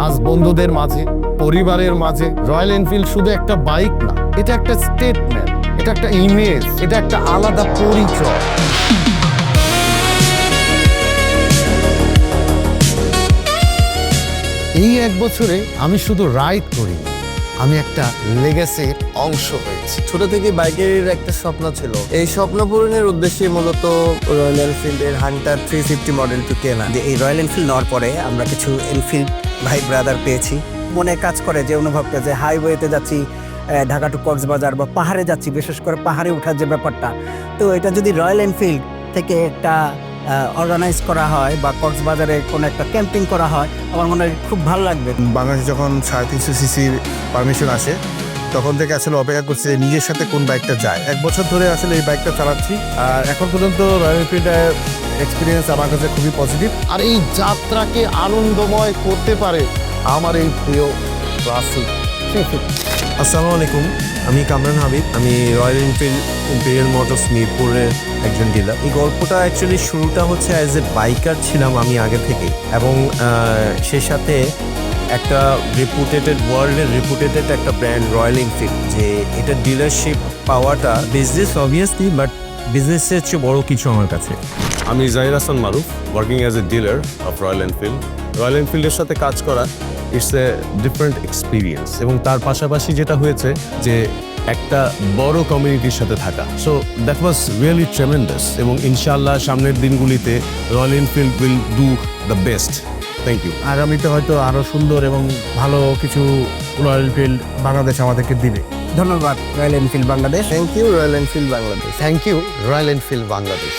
আজ বন্ধুদের মাঝে, পরিবারের মাঝে রয়্যাল এনফিল্ড শুধু একটা বাইক না, এটা একটা স্টেটমেন্ট, এটা একটা ইমেজ, এটা একটা আলাদা পরিচয়। এই 1 বছরে আমি শুধু রাইড করি, আমি একটা লেগেসির অংশ হয়েছি। ছোট থেকে বাইকের একটা স্বপ্ন ছিল, এই স্বপ্ন পূরণের উদ্দেশ্যে মূলত রয়্যাল এনফিল্ডের হান্টার 350 মডেলটি কেনা। এই রয়্যাল এনফিল্ড নেওয়ার পরে আমরা কিছু এনফিল্ড ভাই ব্রাদার পেয়েছি। মনে কাজ করে যে অনুভবটা, যে হাইওয়েতে যাচ্ছি ঢাকা টু কক্সবাজার বা পাহাড়ে যাচ্ছি, বিশেষ করে পাহাড়ে ওঠার যে ব্যাপারটা, তো এটা যদি রয়্যাল এনফিল্ড থেকে একটা অর্গানাইজ করা হয় বা কক্সবাজারে কোনো একটা ক্যাম্পিং করা হয়, আমার মনে হয় খুব ভালো লাগবে। বাংলাদেশে যখন 350 সিসির পারমিশন আসে, তখন থেকে আসলে অপেক্ষা করছি যে নিজের সাথে কোন বাইকটা যায়। 1 বছর ধরে আসলে এই বাইকটা চালাচ্ছি, আর এখন পর্যন্ত রয়্যাল এনফিল্ডের এক্সপিরিয়েন্স আমার কাছে খুবই পজিটিভ। আর এই যাত্রাকে আনন্দময় করতে পারে আমার এই প্রিয় ক্লাসিক 350। আসসালামু আলাইকুম, আমি কামরান হাবিব। আমি রয়্যাল এনফিল্ড ইম্পেরিয়াল মোটরস মিরপুরের একজন ডিলার। এই গল্পটা অ্যাকচুয়ালি শুরুটা হচ্ছে অ্যাজ এ বাইকার ছিলাম আমি আগে থেকে, এবং সে সাথে একটা ওয়ার্ল্ডের রেপুটেটেড একটা ব্র্যান্ড রয়্যাল এনফিল্ড, যে এটা ডিলারশিপ পাওয়াটা বিজনেস অবভিয়াসলি, বাট বিজনেসের চেয়ে বড় কিছু আমার কাছে। আমি Zahir Hasan Maruf, working as a dealer of Royal Enfield. Royal এনফিল্ডের সাথে কাজ করা ইটস এ ডিফারেন্ট এক্সপিরিয়েন্স, এবং তার পাশাপাশি যেটা হয়েছে যে একটা বড় কমিউনিটির সাথে থাকা, so that was really tremendous. এবং ইনশাআল্লাহ সামনের দিনগুলিতে Royal Enfield will do the best. Thank you. আগামীতে হয়তো আরও সুন্দর এবং ভালো কিছু রয়্যাল এনফিল্ড বাংলাদেশ আমাদেরকে দিবে। ধন্যবাদ Royal Enfield Bangladesh. Thank you Royal Enfield Bangladesh. Thank you Royal Enfield Bangladesh.